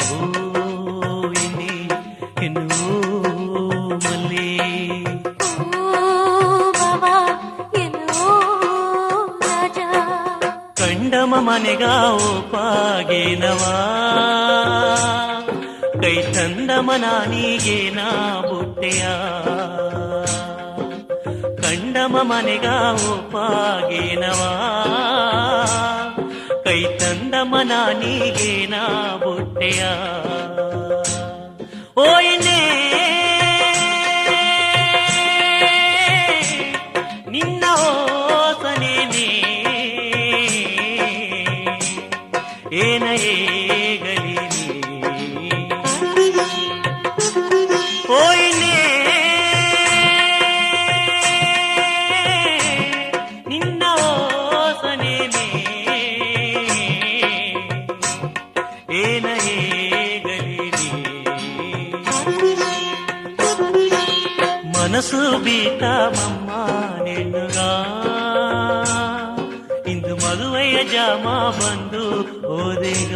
ಓ ಎನ್ನಿ ಎನ್ನು ಮಲ್ಲಿ ಕಂಡಮ ಮನೆಗ ಓಪಾಗೇನವಾ ಕೈ ತಂದ ಮನಾನಿಗೇನ ಬುಟ್ಟೆಯ ಕಂಡಮ ಮನೆಗ ಓಪಾಗೇನವಾ ಕೈ ತಂದ ಮನಾನಿಗೇನ ಬುಟ್ಟೆಯ ಓ ಎನ್ನೇ ನಿನ್ನ ಓಸನೇನೆ ಏನ ಏಗಲಿ ಓ ಎನ್ನೇ ನಿನ್ನ ಓಸನೇನೆ ಏನ ಹೇಗಲಿ ಮನಸ್ಸು ಬೀತ ಮಮ್ಮ ನಿನ್ನುಗ ಇಂದು ಮದುವೆಯ ಜಾಮ ಬಂದು ಹೋದೆಗ